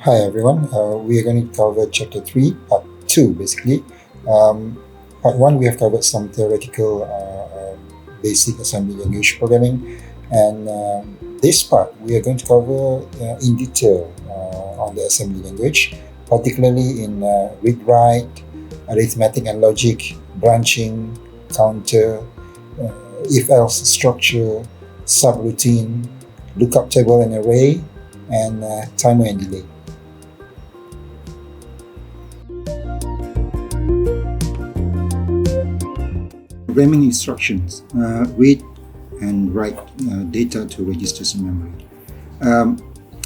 Hi everyone, we are going to cover chapter 3, part 2 basically. Part 1 we have covered some theoretical basic assembly language programming, and this part we are going to cover in detail on the assembly language, particularly in read-write, arithmetic and logic, branching, counter, if-else structure, subroutine, lookup table and array, and timer and delay. Programming instructions, read and write data to registers in memory.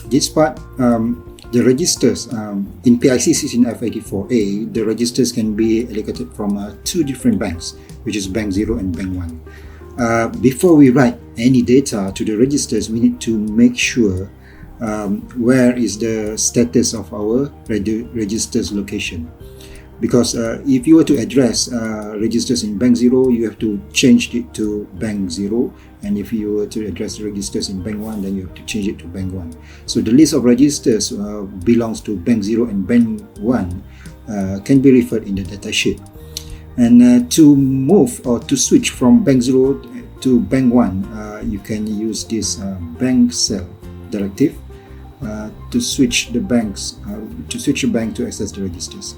This part, the registers, in PIC16F84A, the registers can be allocated from two different banks, which is bank 0 and bank 1. Before we write any data to the registers, we need to make sure where is the status of our register's location. Because if you were to address registers in bank 0, you have to change it to bank 0, and if you were to address registers in bank 1, then you have to change it to bank 1. So the list of registers belongs to bank 0 and bank 1 can be referred in the datasheet. And to move or to switch from bank 0 to bank 1, you can use this bank cell directive to switch the banks, to switch a bank to access the registers.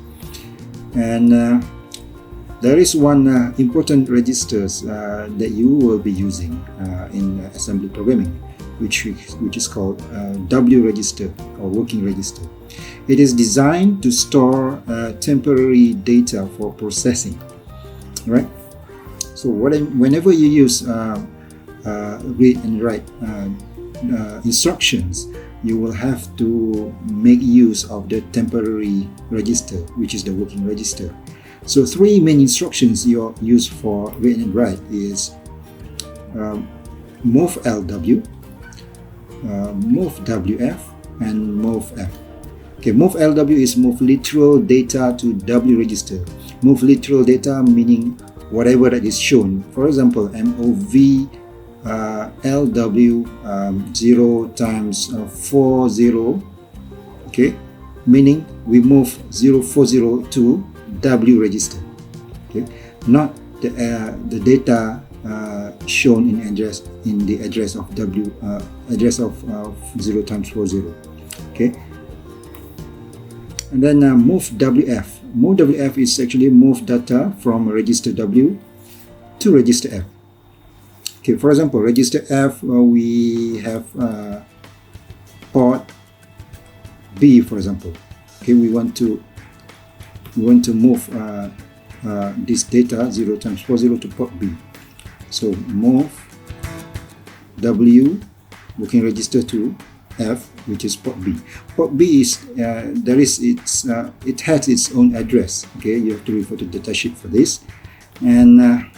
And there is one important registers that you will be using in assembly programming, which is called W register or working register. It is designed to store temporary data for processing, right? So whenever you use read and write instructions, you will have to make use of the temporary register, which is the working register. So three main instructions you use for read and write is move LW, move WF, and move F. Okay, move LW is move literal data to W register. Move literal data meaning whatever that is shown. For example, MOV LW 0 times 40, okay, meaning we move 040 to W register, okay, not the data shown in the address of W address of 0 times 40, okay. And then move WF. Move WF is actually move data from register W to register F. Okay, for example, register F, we have port B, for example. Okay, we want to move this data 0 times 40 to port B. So move W working register to F, which is port B. Port B is it has its own address. Okay, you have to refer to the datasheet for this. And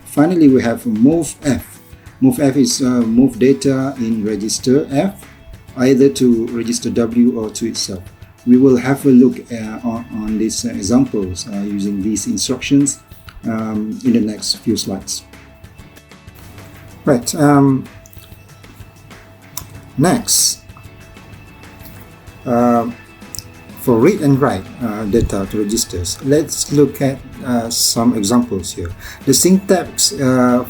finally, we have move F. Move F is move data in register F, either to register W or to itself. We will have a look on these examples using these instructions in the next few slides. Right. Next, for read and write data to registers, let's look at some examples here. The syntax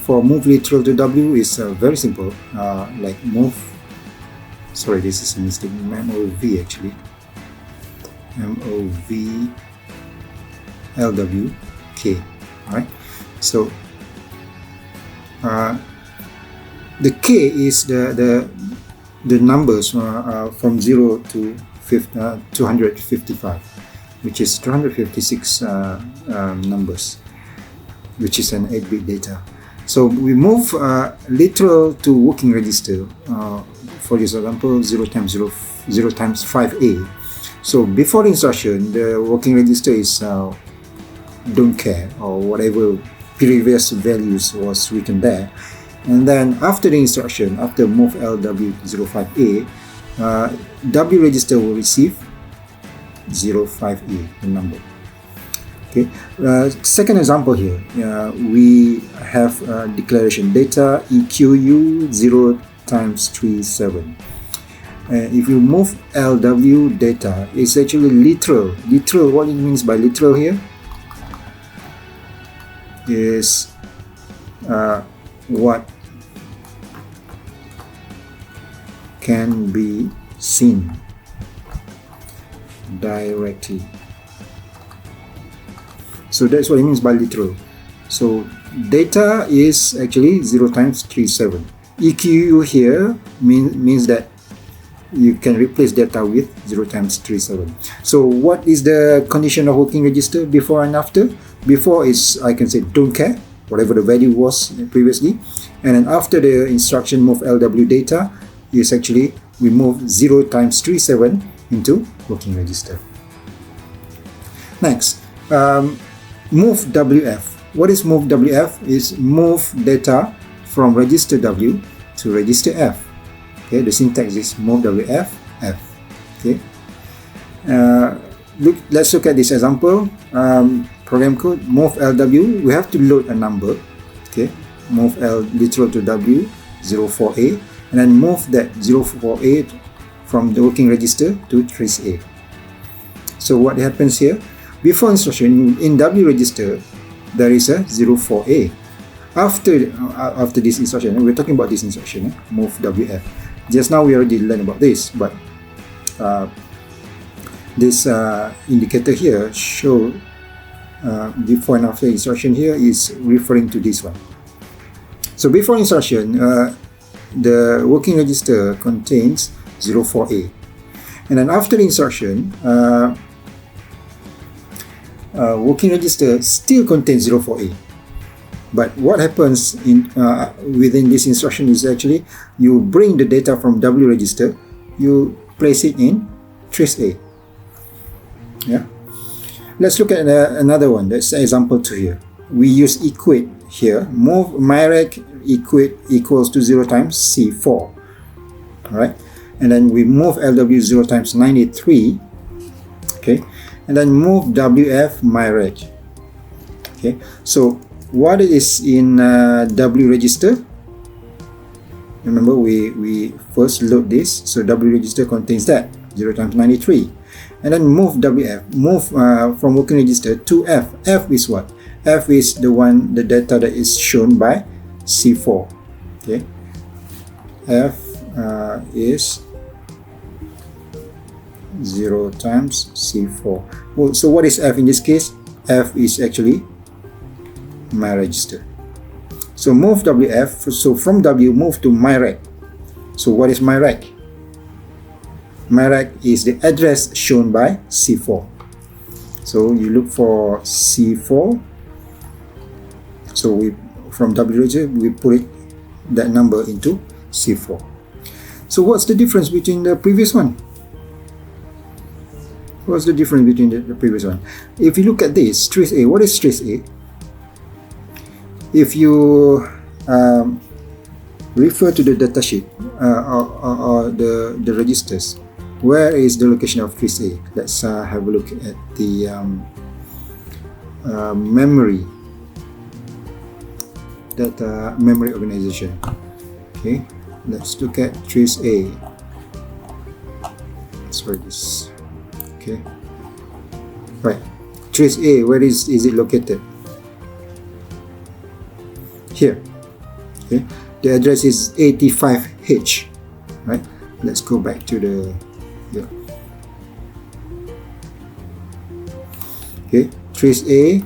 for move literal to W is very simple, like move, sorry, this is a mistake, MOV actually, MOV LW K, alright. So the K is the numbers from 0 to 255, which is 256 numbers, which is an 8-bit data. So we move literal to working register. For this example, 0 times 5A. So before the instruction, the working register is don't care, or whatever previous values was written there. And then after the instruction, after move LW05A, W register will receive 05A, the number. Okay. Second example here, we have declaration data EQU 0 times 37. if you move LW data, it's actually literal. Literal, what it means by literal here is what can be seen directly. So that's what it means by literal. So data is actually 0 times 37. EQU here means that you can replace data with 0 times 37. So what is the condition of working register before and after? Before is, I can say, don't care, whatever the value was previously. And then after the instruction move LW data is actually we move 0 times 37 into working register. Next, move WF. What is move WF? Is move data from register W to register F. Okay, the syntax is move WF F. Okay, let's look at this example. Program code move LW. We have to load a number. Okay, move L literal to W 04A, and then move that 04A from the working register to trace A. So what happens here? Before instruction in W register, there is a 04A. After this instruction, we're talking about this instruction, move WF. Just now we already learned about this, but this indicator here show before and after instruction here is referring to this one. So before instruction, the working register contains 04A, and then after the instruction, working register still contains 04A. But what happens in within this instruction is actually you bring the data from W register, you place it in trace A. Yeah. Let's look at another one. That's example 2 here. We use equate here. Move myrec equate equals to 0 times C4. All right. And then we move LW 0 times 93. Okay. And then move WF myrec. Okay. So what is in W register? Remember we first load this, so W register contains that 0 times 93, and then move WF, move from working register to F. F is what? F is the data that is shown by C4. Okay, F is 0 times C4. Well, so what is F in this case? F is actually my register. So move WF, so from W move to myrec. So what is myrec? Myrec is the address shown by C4. So you look for C4. So we from W register we put that number into C4. So what's the difference between the previous one? What's the difference between the previous one? If you look at this, trace A, what is trace A? If you refer to the datasheet or the registers, where is the location of trace A? Let's have a look at the memory memory organization. Okay, let's look at trace A. Sorry, this. Okay, right. Trace A. Where is it located? Here. Okay, the address is 85H. Right. Let's go back to the Okay, trace A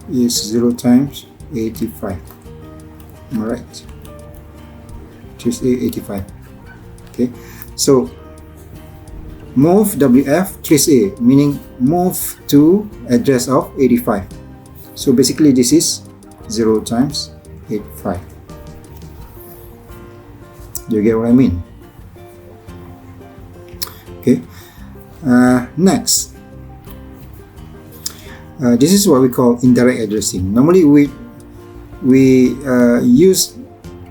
is 0 times 85. Alright. Trace A 85. Okay, so move WF trace A, meaning move to address of 85. So basically this is 0 times 85. Do you get what I mean? Okay. Next, this is what we call indirect addressing. Normally we use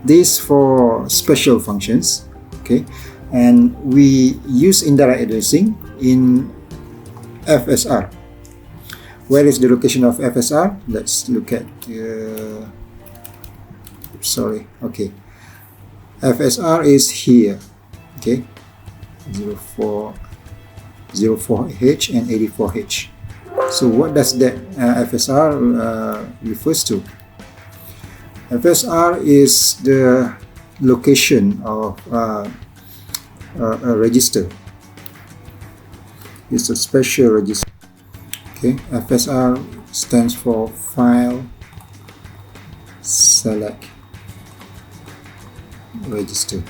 this for special functions. Okay, and we use indirect addressing in FSR. Where is the location of FSR? Let's look at sorry. Okay, FSR is here, okay, 04H and 84H. So what does that FSR refers to? FSR is the location of a register. It's a special register. Okay, FSR stands for File Select Register.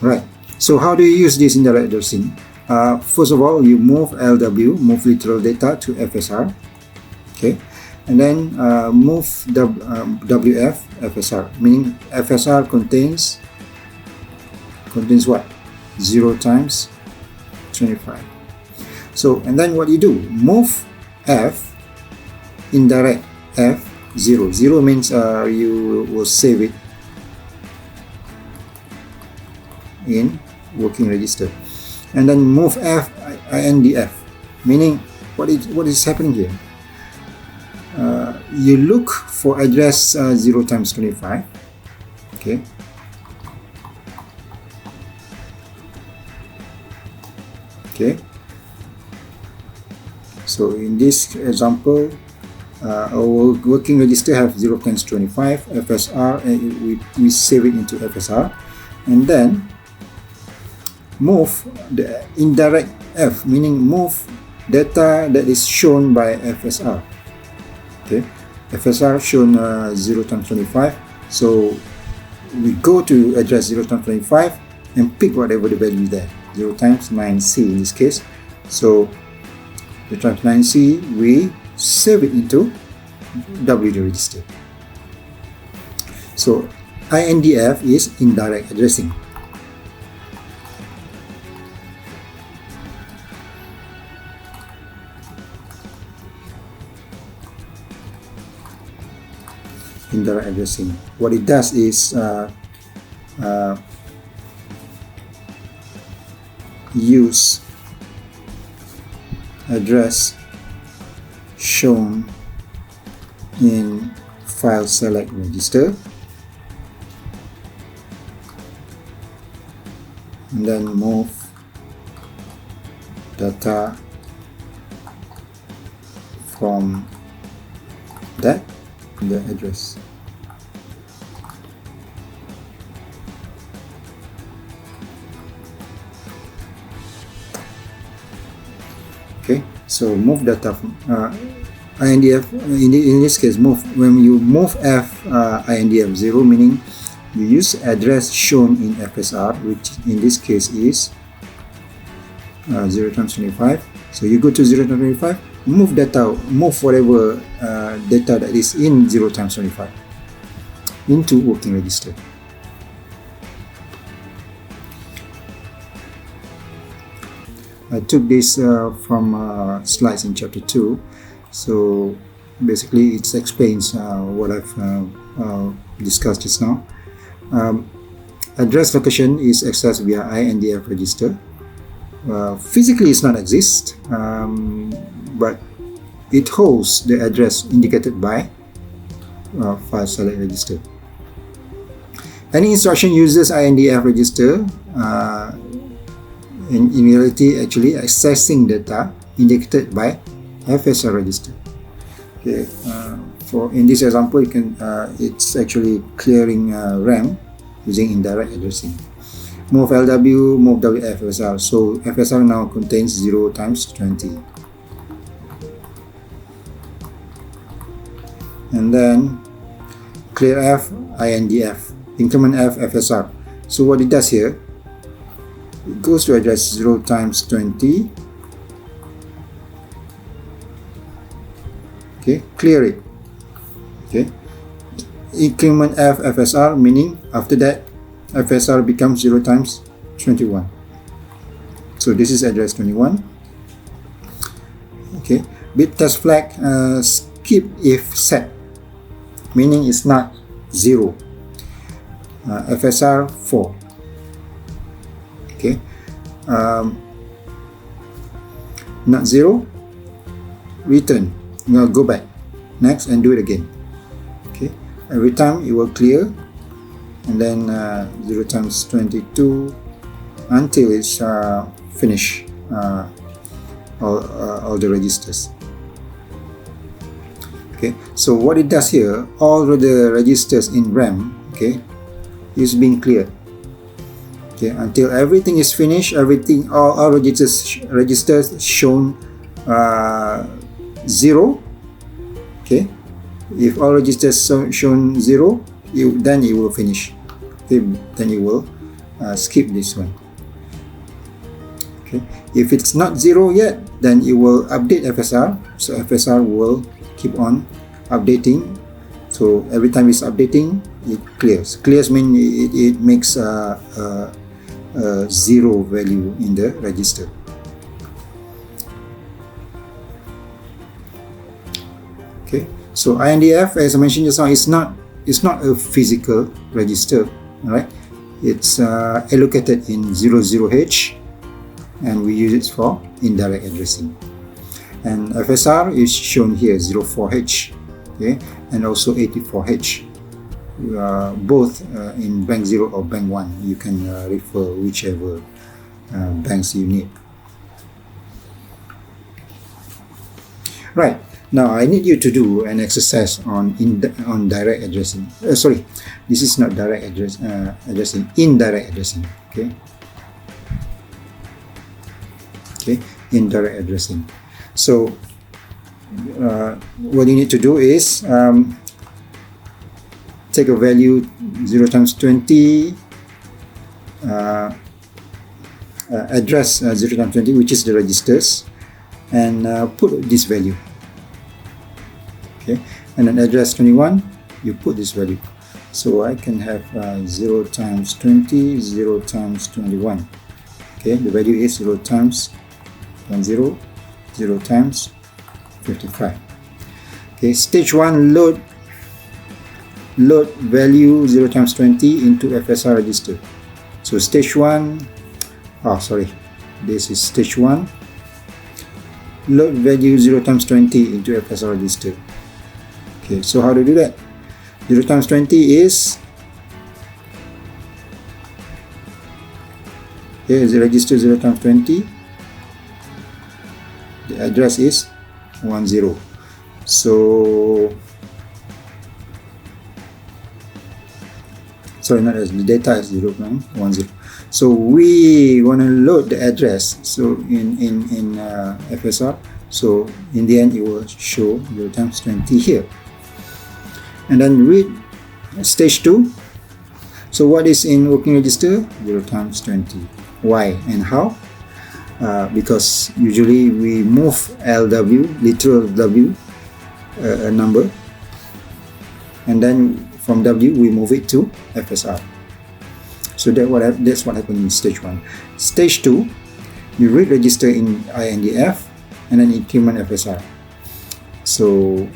Right. So how do you use this indirect addressing? First of all, you move LW, move literal data, to FSR. Okay, and then move WF FSR, meaning FSR contains what? 0 times 25. So, and then what you do? Move F, indirect F, 0. 0 means you will save it in working register. And then move F, INDF, meaning what is happening here? You look for address 0 times 25. Okay. Okay. So in this example, our working register have 0 times 25 FSR, and we save it into FSR, and then move the indirect F, meaning move data that is shown by FSR. Okay, FSR shown 0 times 25, so we go to address 0 times 25 and pick whatever the value is there, 0 times 9C in this case. So 0 times 9C, we save it into WD register. So INDF is indirect addressing. Indirect addressing. What it does is use address shown in file select register, and then move data from that the address. Okay, so move data from INDF, in this case, move, when you move F INDF 0, meaning you use address shown in FSR, which in this case is 0 times 25. So you go to 0 times 25, move data, move whatever data that is in 0 times 25 into working register. I took this from slides in chapter 2, so basically it explains what I've discussed just now. Address location is accessed via INDF register. Physically it does not exist, but it holds the address indicated by file select register. Any instruction uses INDF register in reality actually accessing data indicated by FSR register. Okay, for in this example, you can it's actually clearing RAM using indirect addressing. Move LW, move WF FSR. So FSR now contains 0 times 20. And then clear F INDF, increment F FSR. So what it does here, it goes to address 0 times 20. Okay, clear it. Okay, increment F FSR, meaning after that FSR becomes 0 times 21. So this is address 21. Okay, bit test flag skip if set, meaning it's not 0. FSR 4. Okay, not 0, return. Now go back. next, and do it again. Okay, every time it will clear, and then 0 times 22 until it's finished all the registers. Okay, so what it does here, all of the registers in RAM, okay, is being cleared. Okay, until everything is finished, all registers shown 0. Okay, if all registers shown 0, then it will finish. Okay, then you will skip this one. Okay, if it's not 0 yet, then it will update FSR. So FSR will keep on updating. So every time it's updating, it clears. Clears means it makes a 0 value in the register. Okay, so INDF, as I mentioned just now, is not a physical register. All right, it's allocated in 00H, and we use it for indirect addressing. And FSR is shown here, 04H, okay, and also 84H. Both in bank 0 or bank 1. You can refer whichever banks you need. Right, now I need you to do an exercise on direct addressing. Sorry, this is not direct addressing, indirect addressing. Okay, indirect addressing. So what you need to do is take a value 0 times 20, address 0 times 20, which is the registers, and put this value. Okay, and then address 21, you put this value. So I can have 0 times 20, 0 times 21. Okay, the value is 0 times 10, 0 times 55. Okay, stage 1, load value 0 times 20 into FSR register. So stage 1, this is stage 1, load value 0 times 20 into FSR register. Okay, so how to do that? 0 times 20 is, here is the register 0 times 20, the address is 10. So sorry, not as the data is 0.10. So we want to load the address. So in FSR. So in the end, it will show 0 times 20 here. And then read stage 2. So what is in working register? 0 times 20. Why and how? Because usually we move LW, literal W, a number, and then from W we move it to FSR. So that's what happened in stage 1. Stage 2, you read register in INDF and then increment FSR. So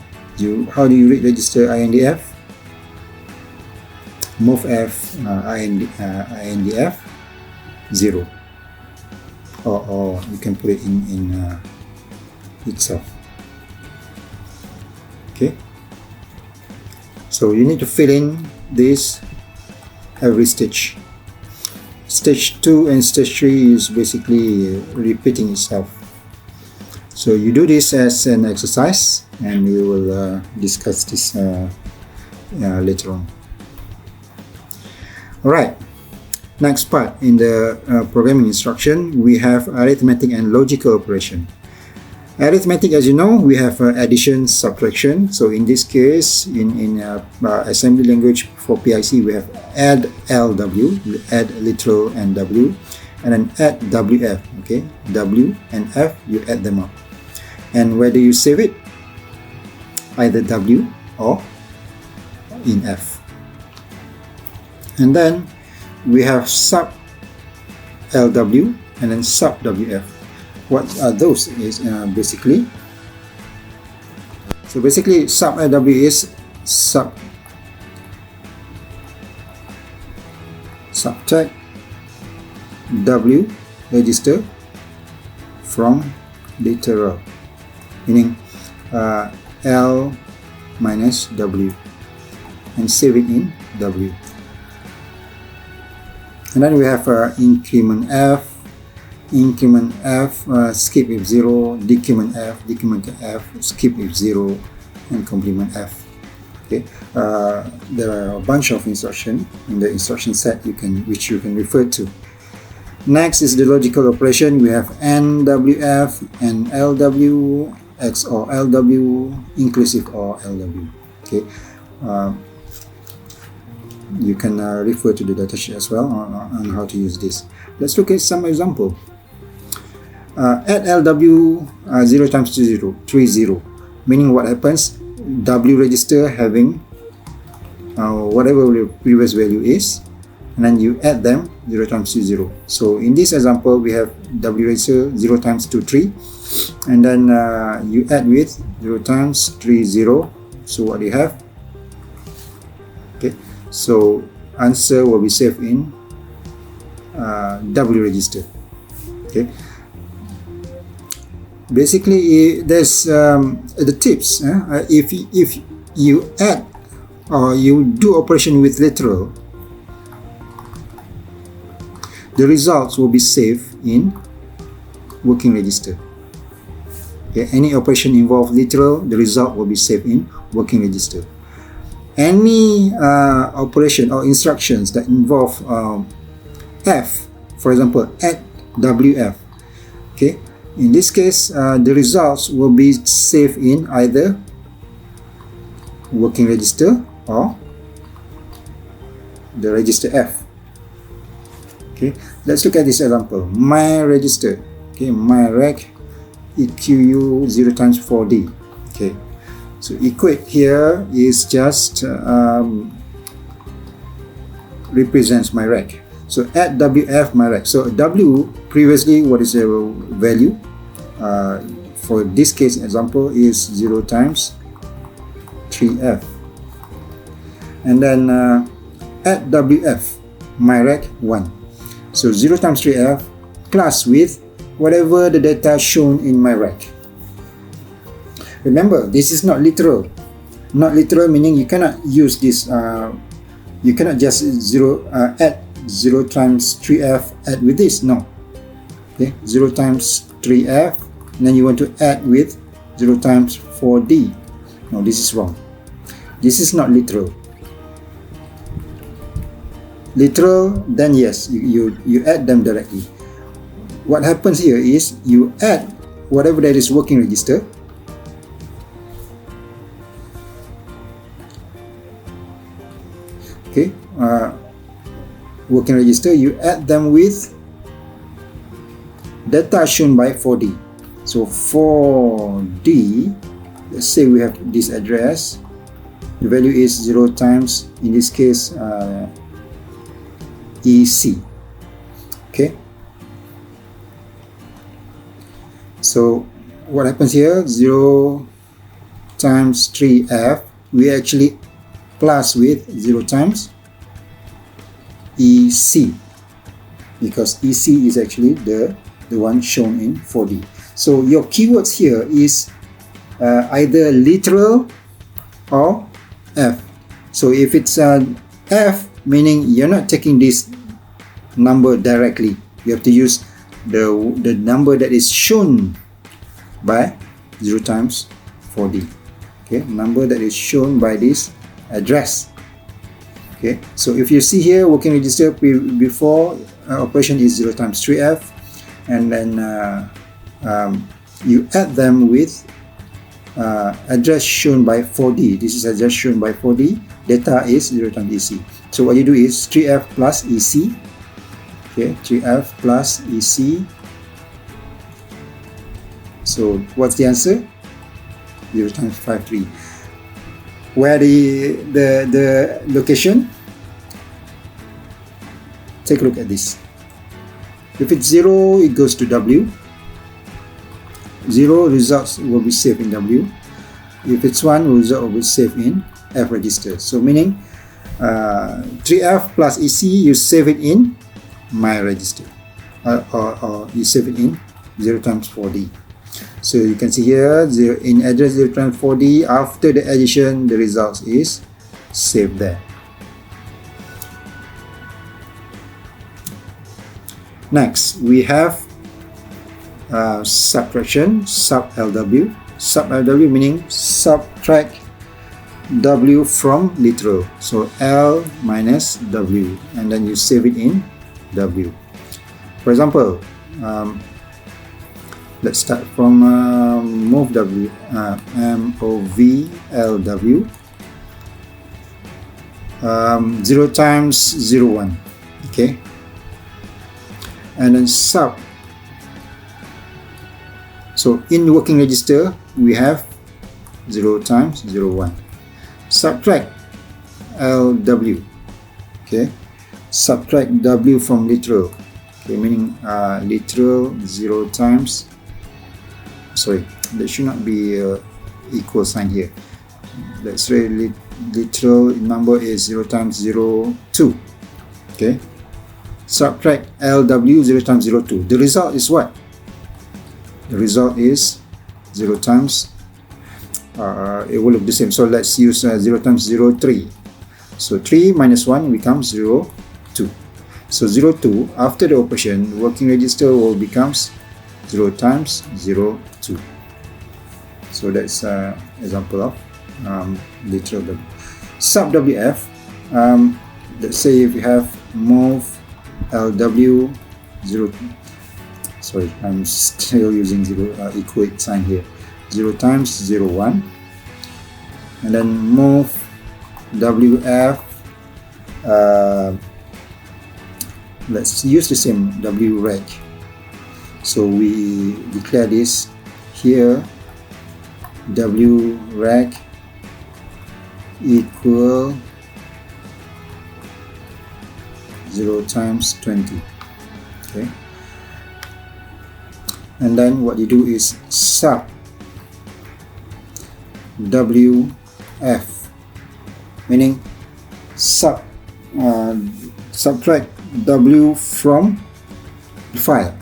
how do you read register INDF? Move INDF 0, or you can put it in itself. Okay, so you need to fill in this every stage. Stage 2 and stage 3 is basically repeating itself. So you do this as an exercise, and we will discuss this later on. Alright, next part in the programming instruction, we have arithmetic and logical operation. Arithmetic, as you know, we have addition, subtraction. So in this case, in assembly language for PIC, we have add LW, add literal and W, and then add WF. Okay, W and F, you add them up. And where do you save it? Either W or in F. And then we have sub LW and then sub WF. What are those? Is basically sub LW is subtract W register from literal, meaning L minus W and save it in W. And then we have increment F, skip F0, decrement F, skip F0, and complement F. Okay, there are a bunch of instructions in the instruction set which you can refer to. Next is the logical operation. We have NWF and LW, XOR LW, inclusive or LW. Okay, you can refer to the datasheet as well on how to use this. Let's look at some example. Add LW 0 times 0, 30, meaning what happens? W register having whatever the previous value is, and then you add them 0 times 0. So in this example, we have W register 0 times 2, 3, and then you add with 0 times 3, 0. So what do you have? Okay, so answer will be saved in W register. Okay, basically there's the tips. If you add or you do operation with literal, the results will be saved in working register. Okay, any operation involve literal, the result will be saved in working register. Any operation or instructions that involve F, for example, add WF, okay, in this case the results will be saved in either working register or the register F. Okay, let's look at this example. My register, okay, my rec EQU 0 times 4D. Okay, so equate here is just represents my rec. So add WF my rec. So W previously, what is the value? For this case example is 0 times 3F. And then add WF my rec 1. So 0 times 3F plus with whatever the data shown in my rec. Remember, this is not literal. Not literal meaning you cannot use this. You cannot just add 0 times 3F add with this. No. Okay, 0 times 3F, and then you want to add with 0 times 4D. No, this is wrong. This is not literal. Literal, then yes, you add them directly. What happens here is you add whatever that is working register, okay, working register, you add them with data shown by 4D. So 4D, let's say we have this address, the value is 0 times, in this case, EC. Okay, so what happens here? 0 times 3F, we actually plus with 0 times EC, because EC is actually the one shown in 4D. So your keywords here is either literal or F. So if it's F, meaning you're not taking this number directly, you have to use the number that is shown by 0 times 4D. Okay, number that is shown by this address. Okay, so if you see here, working register before operation is 0 times 3F, and then you add them with address shown by 4D. This is address shown by 4D. Data is 0 times EC. So what you do is 3F plus EC. Okay, 3F plus EC. So what's the answer? 0 times 53. Where the location? Take a look at this. If it's 0, it goes to W. 0, results will be saved in W. If it's 1, result will be saved in F register. So meaning 3F plus EC, you save it in my register, or you save it in 0 times 4D. So you can see here, in address 0 times 4D, after the addition, the result is saved there. Next, we have subtraction, sub-LW. Sub-LW meaning subtract W from literal. So L minus W, and then you save it in W. For example, let's start from move W, MOV LW, 0 times 0, 1. Okay. And then sub. So in working register, we have 0 times 0, 1. Subtract LW. Okay. Subtract W from literal. Okay, meaning literal 0 times. Sorry, there should not be equal sign here. Let's say literal number is 0 times 0, 2. Okay. Subtract LW 0 times 0, 2. The result is what? The result is 0 times, it will look the same. So let's use 0 times 0, 3. So 3 minus 1 becomes 0, 2. So 0, 2, after the operation, working register will becomes 0 times 0, 2. So that's an example of literal W. Sub WF, let's say if you have move LW 0, sorry, I'm still using 0 equate sign here, 0 times 0, 1, and then move WF, let's use the same WREG. So we declare this here, WREG equal 0 times 20. Okay. And then what you do is sub WF, meaning subtract W from the file.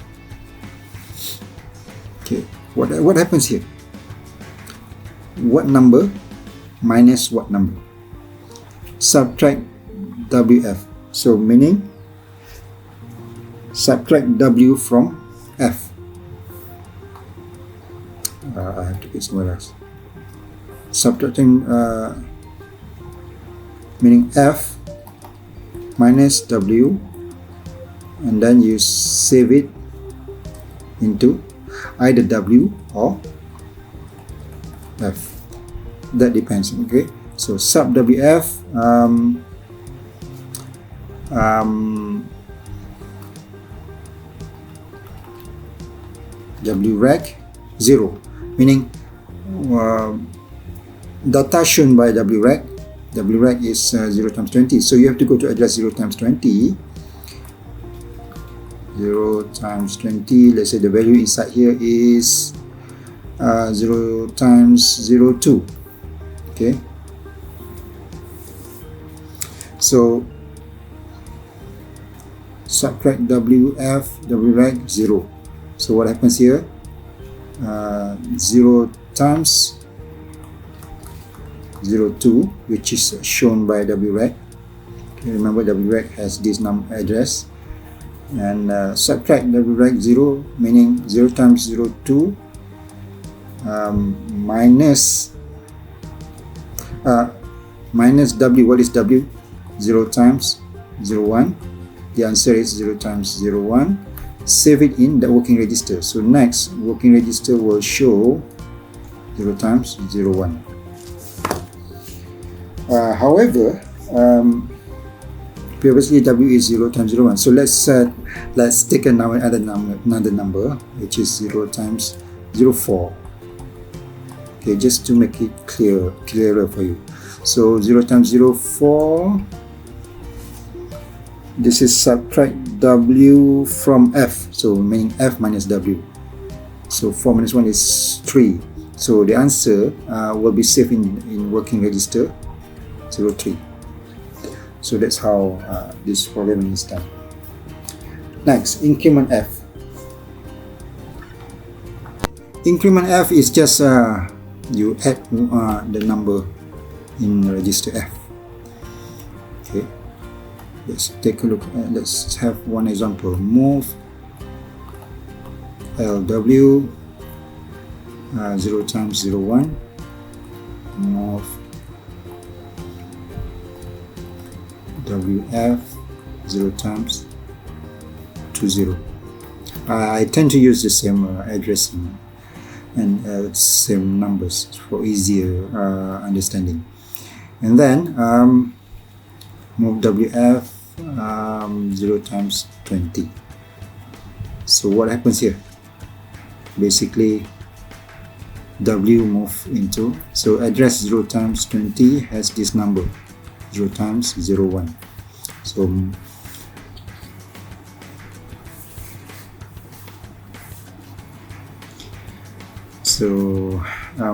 Okay, what happens here? What number minus what number? Subtract WF. So meaning subtract W from F. I have to put somewhere else. Subtracting meaning F minus W, and then you save it into either W or F. That depends. Okay. So sub WF, WREG 0, meaning data shown by WREG is 0 times 20. So you have to go to address 0 times 20. 0 times 20, let's say the value inside here is 0 times 0, 2. Okay. So subtract WREG 0. So what happens here? 0 times 0, 2, which is shown by WREG. Okay, remember WREG has this address, and subtract WREG 0, meaning 0 times 0, 2, minus W. What is W? 0 times 0, 1. The answer is 0 times 0, 1. Save it in the working register. So next, working register will show 0 times 0, 1. However, previously W is 0 times 0, 1. So let's take another number, which is 0 times 0, 4. Okay, just to make it clearer for you. So 0 times 0, 4. This is subtract W from F, so meaning F minus W. So 4 minus 1 is 3. So the answer will be saved in working register 03. So that's how this programming is done. Next, increment F. Increment F is just you add the number in register F. Okay, let's take a look. Let's have one example. Move LW 0 times 0 1. Move WF 0 times 2 0. I tend to use the same addressing and same numbers for easier understanding. And then move WF 0 times 20. So what happens here? Basically W move into, so address 0 times 20 has this number 0 times 0 1. So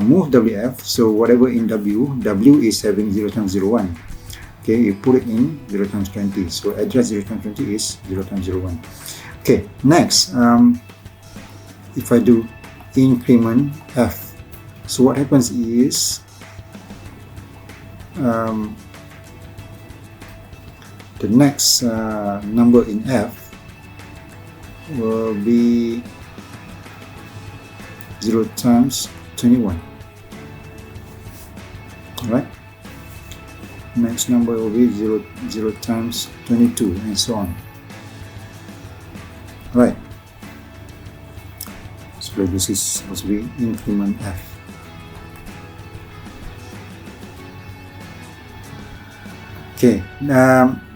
move WF, so whatever in W is having 0 times 0 1. Okay, you put it in 0 times 20, so address 0 times 20 is 0 times 0 1. Okay, next, if I do increment F, so what happens is the next number in F will be 0 times 21. Alright, next number will be 0 times 22, and so on. Right, so this is supposed to be increment F. Okay,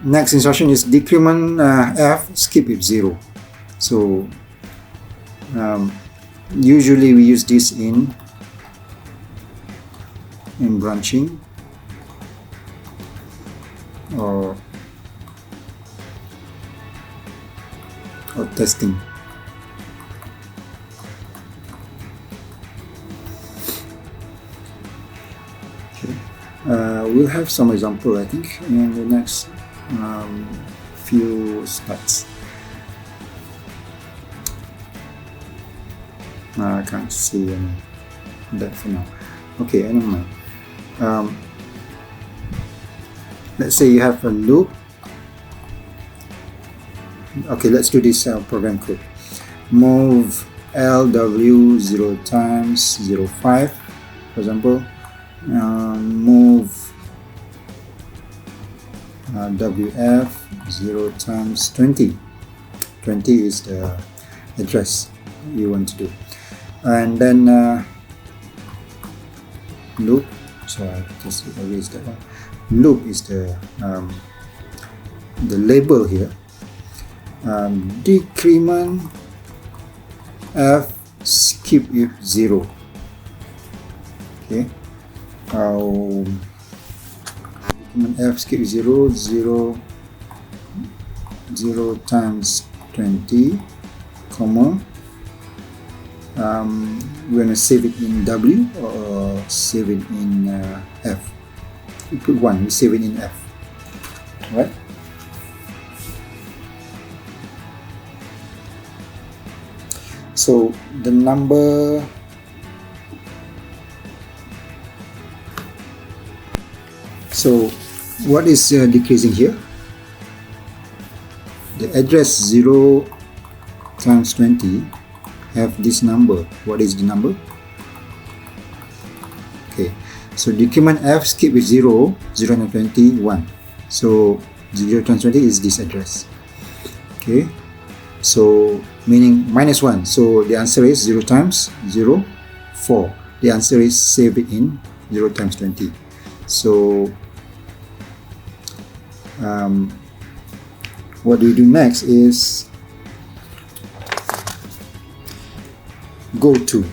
next instruction is decrement F, skip if 0. So usually we use this in branching or testing. We'll have some example, I think, in the next few slides. I can't see that for now. Okay, anyway, let's say you have a loop. Okay, let's do this program code. Move LW 0 times 0 5, for example. Move WF 0 times 20. 20 is the address you want to do. And then loop, so I just erase that one. Loop is the label here. Decrement F, skip if 0. Okay. Decrement F, skip 0, 0 times 20, comma. We're going to save it in W or save it in F. We put 1, we save it in F. Right? So the number what is decreasing here? The address 0 times 20 have this number. What is the number? Okay, so decrement F, skip with 0, 0 times 20, 1. So 0 times 20 is this address. Okay, so meaning minus 1. So the answer is 0 times 0, 4. The answer is save it in 0 times 20. So what we do next is go to.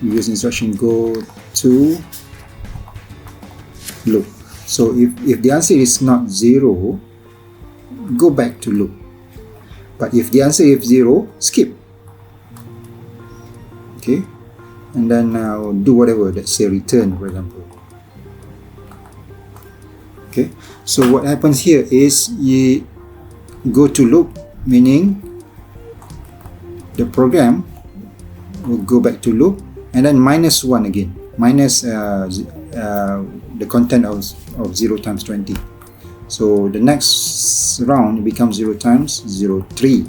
We use instruction go to loop. So if the answer is not 0, go back to loop. But if the answer is 0, skip. Okay, and then do whatever. Let's say return, for example. Okay, so what happens here is you go to loop, meaning the program will go back to loop, and then minus 1 again, minus the content of 0 times 20. So the next round becomes 0 times 0, 3.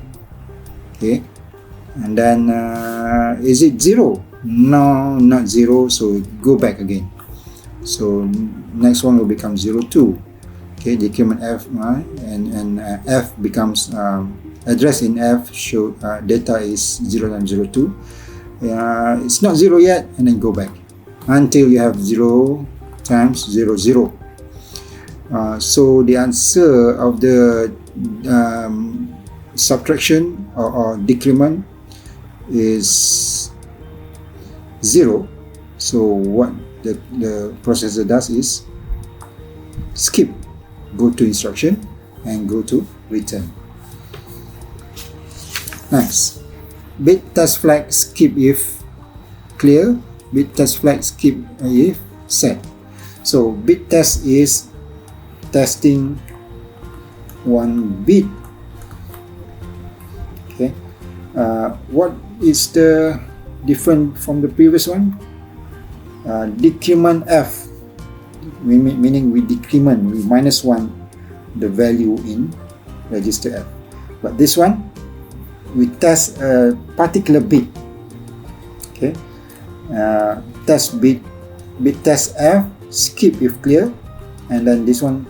Okay, and then is it 0? No, not 0, so go back again. So next one will become 0, 2. Okay, decrement F, and F becomes address in F show data is 0 times 0, 2. It's not 0 yet, and then go back until you have 0 times 0, 0. So the answer of the subtraction or decrement is 0. So what the processor does is skip, go to instruction, and go to return. Next, bit test flag skip if clear, bit test flag skip if set. So bit test is testing one bit. Okay, what is the different from the previous one? Decrement F, meaning we decrement, we minus 1 the value in register F. But this one, we test a particular bit. Okay, test bit test F, skip if clear, and then this one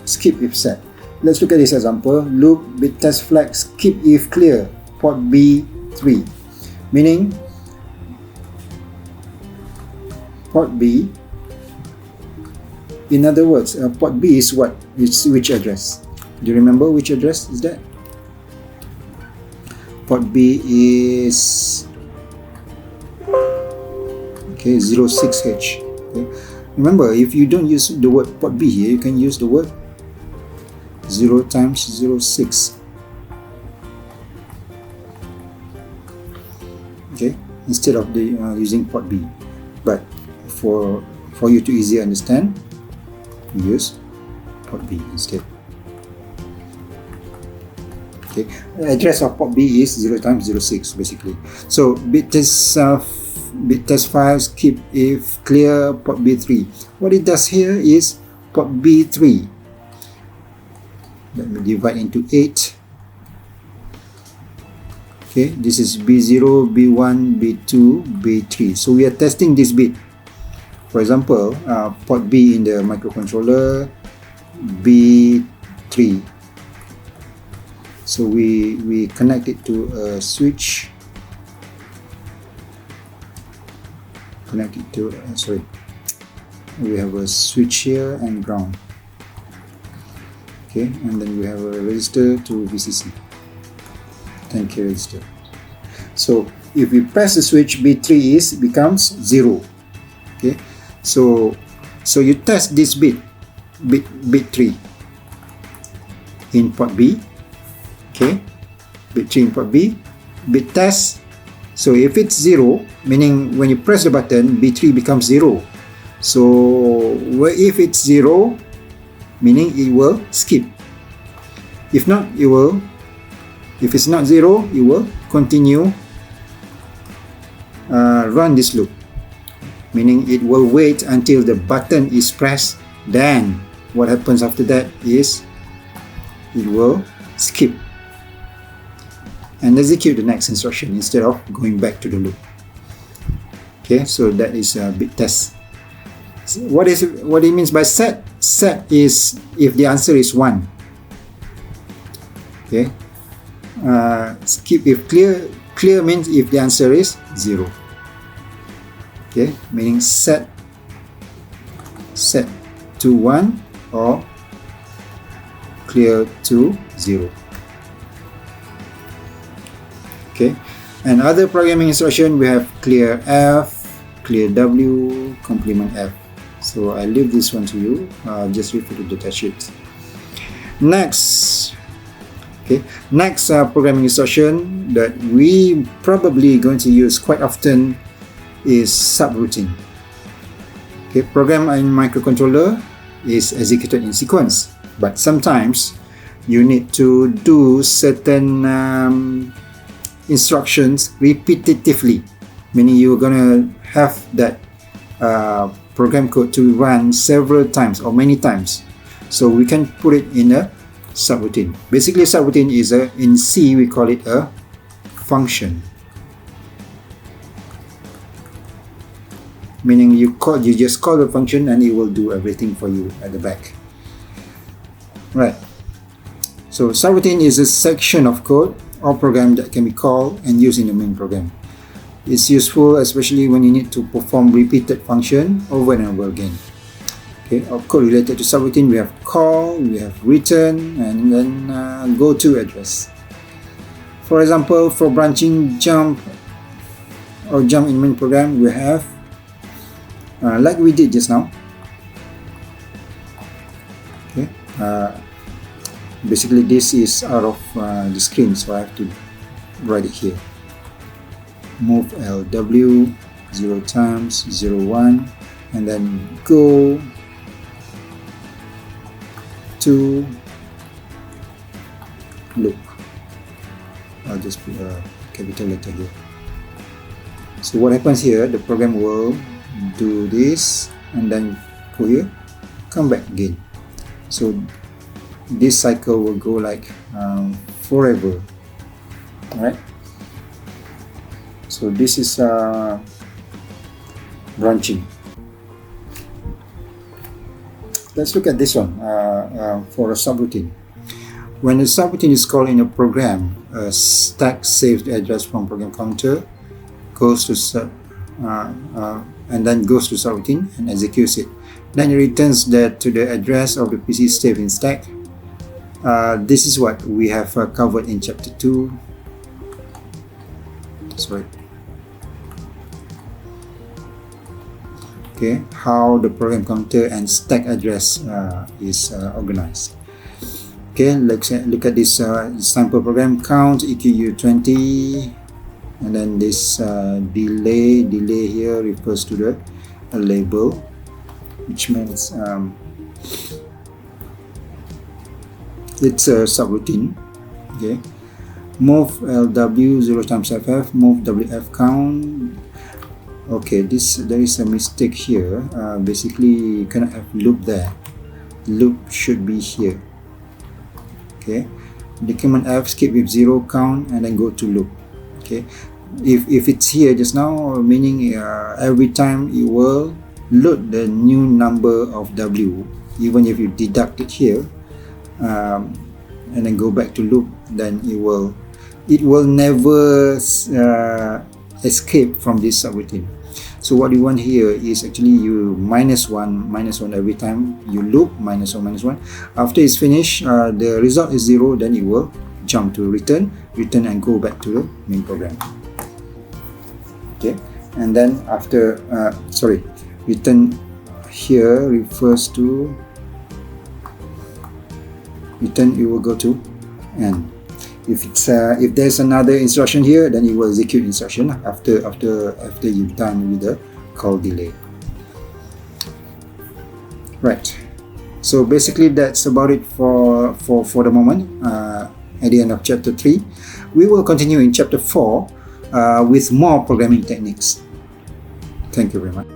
skip if set. Let's look at this example. Loop bit test flag skip if clear, port B3, meaning port B, in other words, port B is what? It's which address? Do you remember which address is that? Port B is 06H. Okay. Remember, if you don't use the word port B here, you can use the word 0 times 06. Okay, instead of the using port B. But for you to easily understand, use port B instead. Okay, address of port B is 0 times 06 basically. So bit test file skip if clear port B3. What it does here is port B3. Let me divide into 8. Okay, this is B0, B1, B2, B3. So we are testing this bit. For example, port B in the microcontroller, B3. So we connect it to a switch. Connect it to, we have a switch here and ground. Okay, and then we have a register to VCC. 10K register. So if we press the switch, B3 becomes 0. Okay, so you test this bit 3 in port B. Okay, bit 3 in port B, bit test. So if it's 0, meaning when you press the button, B3 becomes 0. So if it's 0, meaning it will skip. If not, if it's not 0, you will continue run this loop, meaning it will wait until the button is pressed. Then what happens after that is it will skip and execute the next instruction instead of going back to the loop. Okay, so that is a bit test. What it means by set? Set is if the answer is 1. Okay, skip if clear. Clear means if the answer is 0. Okay, meaning set to 1 or clear to 0. Okay, and other programming instruction, we have clear F, clear W, complement F. So I leave this one to you. Just refer to the datasheet. Next, programming instruction that we probably going to use quite often is subroutine. Okay, program in microcontroller is executed in sequence, but sometimes you need to do certain instructions repetitively. meaning you're gonna have that program code to run several times or many times. So we can put it in a subroutine. Basically, subroutine is in C we call it a function, meaning you just call the function and it will do everything for you at the back. Right. So subroutine is a section of code or program that can be called and used in the main program. It's useful especially when you need to perform repeated function over and over again. Okay, of code related to subroutine, we have call, we have return, and then go to address. For example, for branching jump in main program, we have like we did just now. Okay, basically this is out of the screen, so I have to write it here. Move LW 0 times 0 1, and then go to loop. I'll just put a capital letter here. So what happens here, the program will do this and then go here, come back again. So this cycle will go like forever. Alright, so this is branching. Let's look at this one for a subroutine. When a subroutine is called in a program, a stack saves the address from program counter, goes to and then goes to subroutine and executes it. Then it returns that to the address of the PC saved in stack. This is what we have covered in chapter 2. Sorry. Okay, how the program counter and stack address is organized. Okay, let's look at this sample program. Count EQU 20, and then this delay here refers to a label, which means it's a subroutine. Okay, move LW 0 times FF, move WF count. Okay, there is a mistake here. Basically you cannot have loop there. Loop should be here. Okay, decrement F, skip with 0 count and then go to loop. Okay, if it's here just now, meaning every time it will load the new number of W, even if you deduct it here and then go back to loop, then it will never escape from this subroutine. So what you want here is actually you minus one every time you loop, minus one. After it's finished, the result is 0, then it will jump to return and go back to the main program. Okay, and then after return here refers to return, it will go to end. If there's another instruction here, then it will execute instruction after you've done with the call delay. Right. So basically that's about it for the moment. At the end of chapter 3, we will continue in chapter 4 with more programming techniques. Thank you very much.